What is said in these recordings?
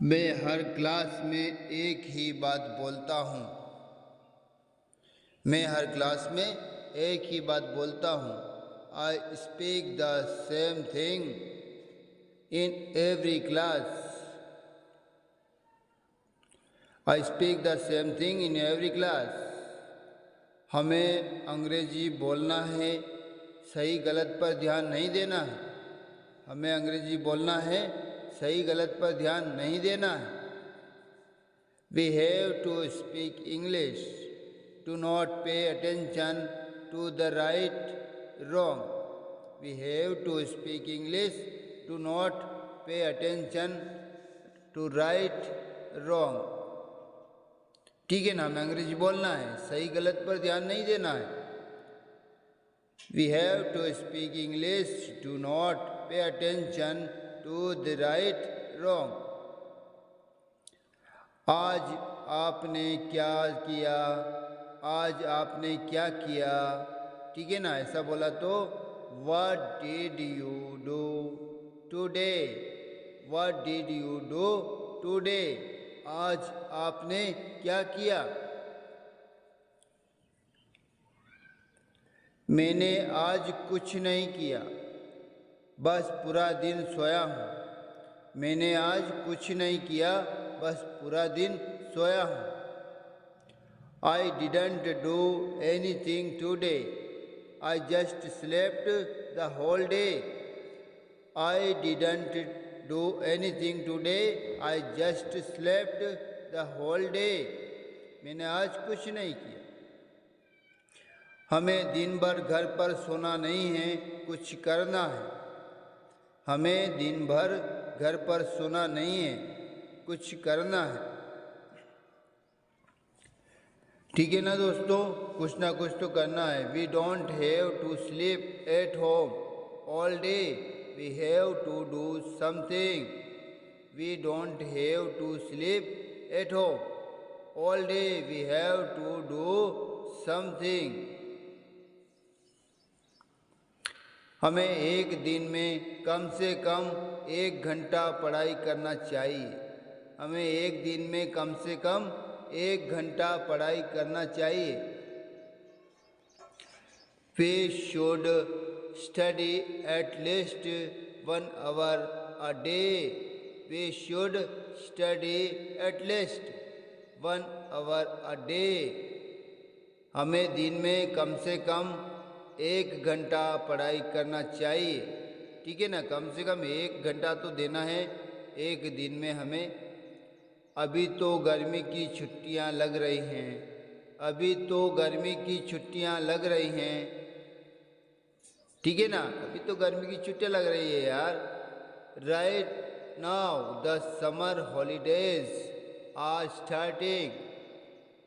मैं हर क्लास में एक ही बात बोलता हूँ। मैं हर क्लास में एक ही बात बोलता हूँ। I speak the same thing in every class. I speak the same thing in every class. हमें अंग्रेजी बोलना है, सही गलत पर ध्यान नहीं देना है। हमें अंग्रेजी बोलना है, सही गलत पर ध्यान नहीं देना है। We have to speak English. Do not pay attention to the right, wrong. We have to speak English. Do not pay attention to right, wrong. ठीक है ना, हमें अंग्रेजी बोलना है, सही गलत पर ध्यान नहीं देना है। We have to speak English. Do not pay attention to the right, wrong. आज आपने क्या किया, आज आपने क्या किया। ठीक है ना, ऐसा बोला तो What did you do today? What did you do today? आज आपने क्या किया। मैंने आज कुछ नहीं किया, बस पूरा दिन सोया हूँ। मैंने आज कुछ नहीं किया, बस पूरा दिन सोया हूँ। I didn't do anything today. I just slept the whole day. I didn't do anything today. I just slept the whole day. मैंने आज कुछ नहीं किया। हमें दिन भर घर पर सोना नहीं है, कुछ करना है। हमें दिन भर घर पर सोना नहीं है, कुछ करना है। ठीक है ना दोस्तों, कुछ ना कुछ तो करना है। We don't have to sleep at home all day, we have to do something. We don't have to sleep at home all day, we have to do something. हमें एक दिन में कम से कम 1 घंटा पढ़ाई करना चाहिए। हमें एक दिन में कम से कम 1 घंटा पढ़ाई करना चाहिए। We should study at least 1 hour a day. We should study at least 1 hour a day. हमें दिन में कम से कम 1 घंटा पढ़ाई करना चाहिए। ठीक है ना, कम से कम 1 घंटा तो देना है एक दिन में हमें। अभी तो गर्मी की छुट्टियां लग रही हैं। अभी तो गर्मी की छुट्टियां लग रही हैं। ठीक है ना, अभी तो गर्मी की छुट्टियां लग रही है यार। Right now the summer holidays are starting.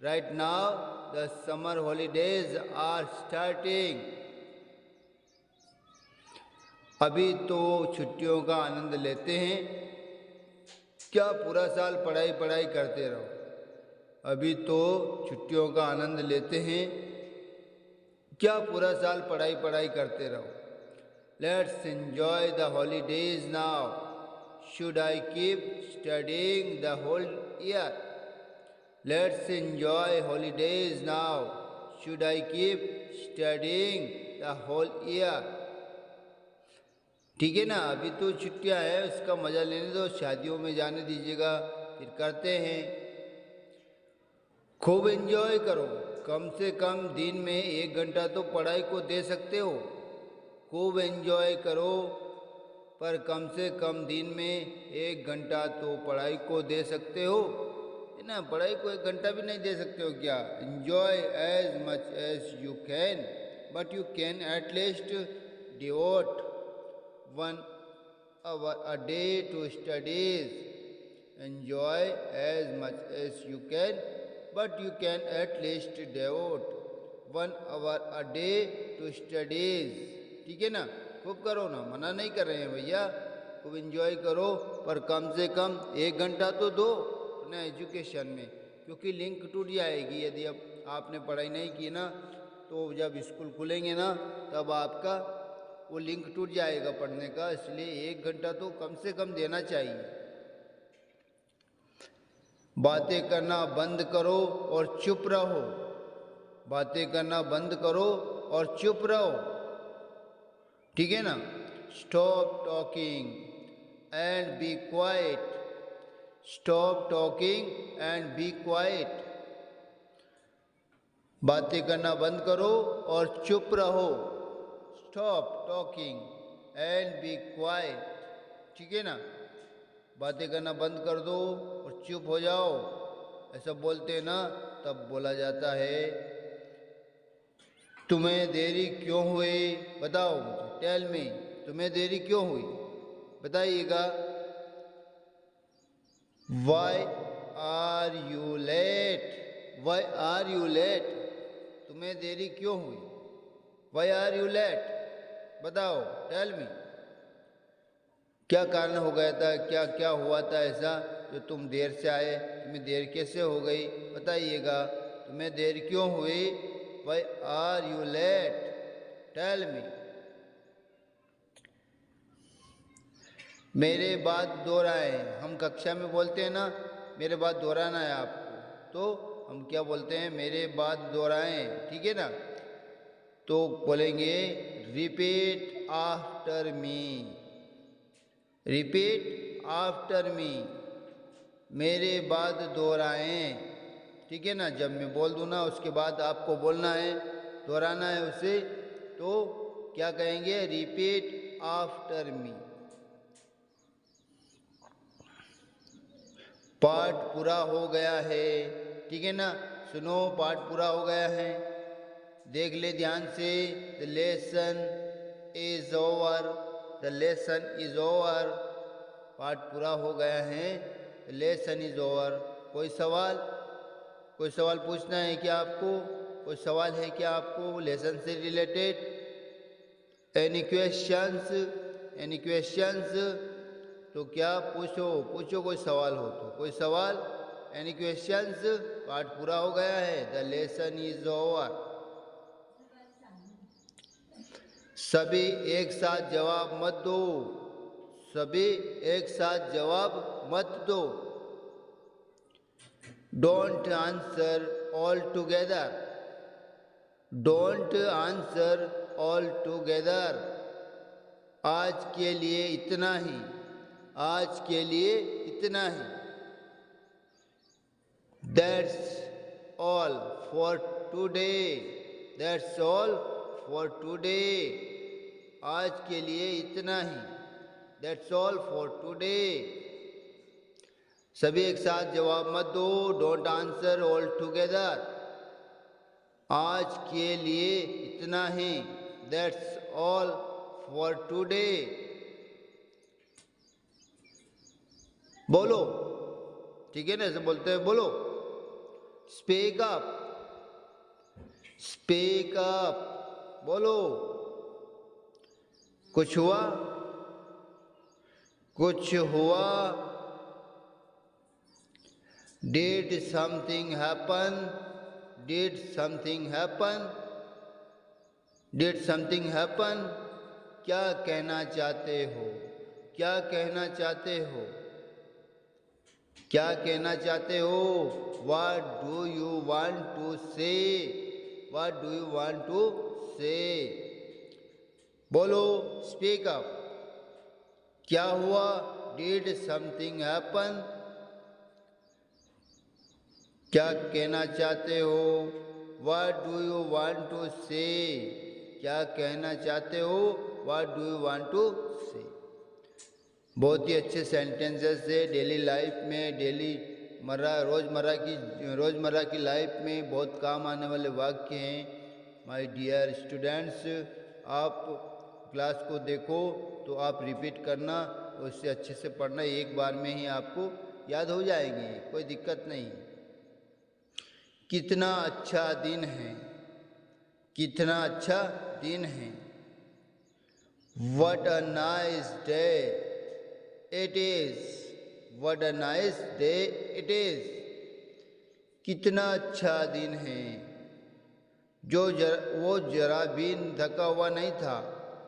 Right now the summer holidays are starting. अभी तो छुट्टियों का आनंद लेते हैं। क्या पूरा साल पढ़ाई पढ़ाई करते रहो। अभी तो छुट्टियों का आनंद लेते हैं। क्या पूरा साल पढ़ाई पढ़ाई करते रहो। Let's enjoy the holidays now. Should I keep studying the whole year. Let's enjoy holidays now. Should I keep studying the whole year. ठीक है ना, अभी तो छुट्टियां है, उसका मजा लेने दो। शादियों में जाने दीजिएगा, फिर करते हैं। खूब एंजॉय करो। कम से कम दिन में 1 घंटा तो पढ़ाई को दे सकते हो। खूब एंजॉय करो, पर कम से कम दिन में 1 घंटा तो पढ़ाई को दे सकते हो। है ना, पढ़ाई को 1 घंटा भी नहीं दे सकते हो क्या। Enjoy as much as you can, but you can at least devote 1 hour a day to studies. Enjoy as much as you can, but you can at least devote 1 hour a day to studies. ठीक है ना, खूब करो ना, मना नहीं कर रहे हैं भैया। खूब एंजॉय करो, पर कम से कम 1 घंटा तो दो अपने एजुकेशन में, क्योंकि लिंक टूट जाएगी। यदि अब आपने पढ़ाई नहीं की ना, तो जब स्कूल खुलेंगे ना, तब आपका वो लिंक टूट जाएगा पढ़ने का। इसलिए 1 घंटा तो कम से कम देना चाहिए। बातें करना बंद करो और चुप रहो। बातें करना बंद करो और चुप रहो। ठीक है ना? Stop talking and be quiet. Stop talking and be quiet. बातें करना बंद करो और चुप रहो। Stop talking and be quiet. ठीक है ना? बातें करना बंद कर दो और चुप हो जाओ। ऐसा बोलते हैं ना, तब बोला जाता है तुम्हें देरी क्यों हुई? बताओ मुझे, टेल मी, तुम्हें देरी क्यों हुई? बताइएगा। Why are you late? Why are you late? तुम्हें देरी क्यों हुई? Why are you late? बताओ, टेल मी। क्या कारण हो गया था? क्या क्या हुआ था ऐसा जो तुम देर से आए? तुम्हें देर कैसे हो गई? बताइएगा। तुम्हें देर क्यों हुई? Why are you late? Tell me. मेरे बात दोहराएं। हम कक्षा में बोलते हैं ना, मेरे बात दोहराना है आपको, तो हम क्या बोलते हैं? मेरे बात दोहराएं। ठीक है ना? तो बोलेंगे repeat after me. Repeat after me. मेरे बात दोहराएं। ठीक है ना? जब मैं बोल दूँ ना, उसके बाद आपको बोलना है, दोहराना है उसे। तो क्या कहेंगे? Repeat after me. पाठ पूरा हो गया है। ठीक है ना? सुनो, पाठ पूरा हो गया है। देख ले ध्यान से। The lesson is over. The lesson is over. पाठ पूरा हो गया है। The lesson is over. कोई सवाल? कोई सवाल पूछना है क्या आपको? कोई सवाल है क्या आपको लेसन से related? Any questions? Any questions? तो क्या पूछो, पूछो कोई सवाल हो तो। कोई सवाल? Any questions? पाठ पूरा हो गया है। The lesson is over. सभी एक साथ जवाब मत दो। सभी एक साथ जवाब मत दो। Don't answer all together. Don't answer all together. आज के लिए इतना ही। आज के लिए इतना ही। That's all for today. That's all for today. आज के लिए इतना ही। That's all for today. सभी एक साथ जवाब मत दो। Don't answer all together. आज के लिए इतना ही। That's all for today. बोलो। ठीक है ना? ऐसे बोलते हैं, बोलो। Speak up. Speak up. बोलो। कुछ हुआ? कुछ हुआ? Did something happen? Did something happen? Did something happen? क्या कहना चाहते हो? क्या कहना चाहते हो? क्या कहना चाहते हो? What do you want to say? What do you want to say? बोलो, speak up. क्या हुआ? Did something happen? क्या कहना चाहते हो? What do you want to say? क्या कहना चाहते हो? What do you want to say? बहुत ही अच्छे सेंटेंसेस है। डेली लाइफ में, रोज़मर्रा की लाइफ में बहुत काम आने वाले वाक्य हैं। माय डियर स्टूडेंट्स, आप क्लास को देखो तो आप रिपीट करना, उससे अच्छे से पढ़ना। एक बार में ही आपको याद हो जाएंगे, कोई दिक्कत नहीं। कितना अच्छा दिन है। कितना अच्छा दिन है। What a nice day it is. What a nice day it is. कितना अच्छा दिन है। वो जरा भी थका हुआ नहीं था।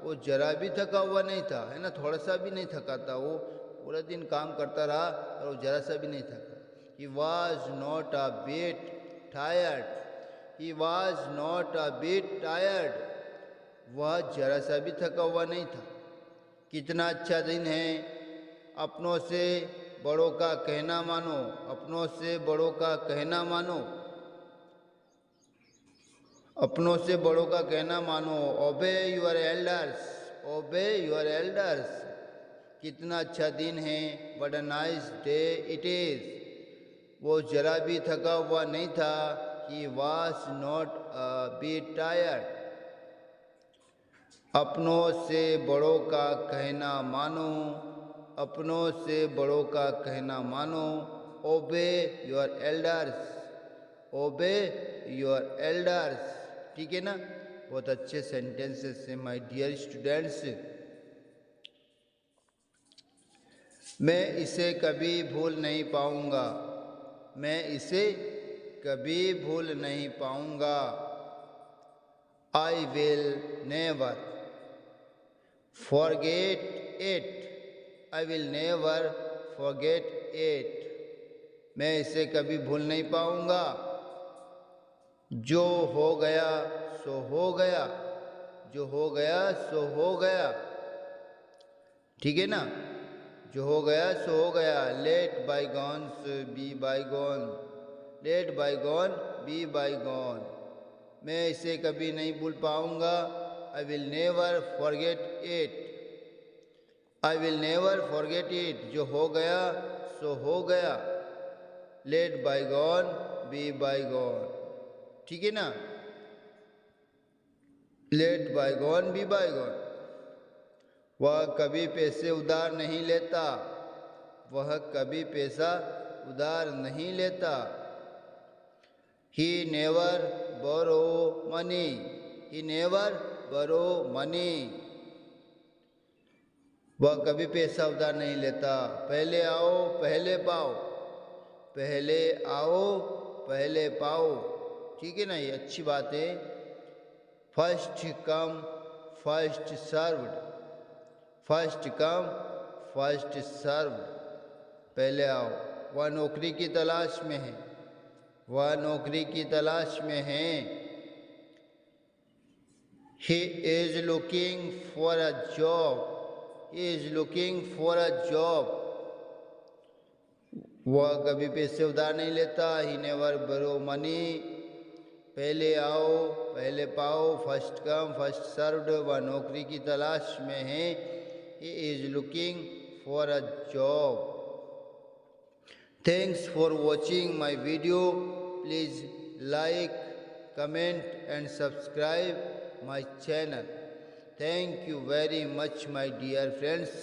वो जरा भी थका हुआ नहीं था, है ना? थोड़ा सा भी नहीं थका था। वो पूरा दिन काम करता रहा और वो जरा सा भी नहीं थका। He was not a bit tired. He was not a bit tired. वह जरा सा भी थका हुआ नहीं था। कितना अच्छा दिन है। अपनों से बड़ों का कहना मानो, अपनों से बड़ों का कहना मानो, अपनों से बड़ों का कहना मानो। ओबे यूर एल्डर्स, ओबे यूर एल्डर्स। कितना अच्छा दिन है। What a nice day it is. वो जरा भी थका हुआ नहीं था। He was not a bit tired. अपनों से बड़ों का कहना मानो, अपनों से बड़ों का कहना मानो। ओबे योर एल्डर्स, ओबे योर एल्डर्स। ठीक है ना। बहुत अच्छे सेंटेंसेस हैं माय डियर स्टूडेंट्स। मैं इसे कभी भूल नहीं पाऊंगा, मैं इसे कभी भूल नहीं पाऊंगा। I will never forget it, I will never forget it. मैं इसे कभी भूल नहीं पाऊंगा। जो हो गया सो हो गया, जो हो गया सो हो गया। ठीक है ना। जो हो गया सो हो गया। Let bygones be bygone, let bygone be bygone. मैं इसे कभी नहीं भूल पाऊंगा। I will never forget it, I will never forget it. जो हो गया सो हो गया। Let bygone be bygone. ठीक है ना। Let bygone be bygone. वह कभी पैसे उधार नहीं लेता, वह कभी पैसा उधार नहीं लेता। He never borrow money, he never borrow money। वह कभी पैसा उधार नहीं लेता। पहले आओ पहले पाओ, पहले आओ पहले पाओ। ठीक है ना। ये अच्छी बात है। First come first served, first come first served. पहले आओ। वह नौकरी की तलाश में है, वह नौकरी की तलाश में है। He is looking for a job, he is looking for a job। वह कभी पैसे उधार नहीं लेता। He never borrow money। पहले आओ पहले पाओ, फर्स्ट कम फर्स्ट सर्व्ड। वह नौकरी की तलाश में है। He is looking for a job। Thanks for watching my video. Please like, comment and subscribe my channel. Thank you very much my dear friends.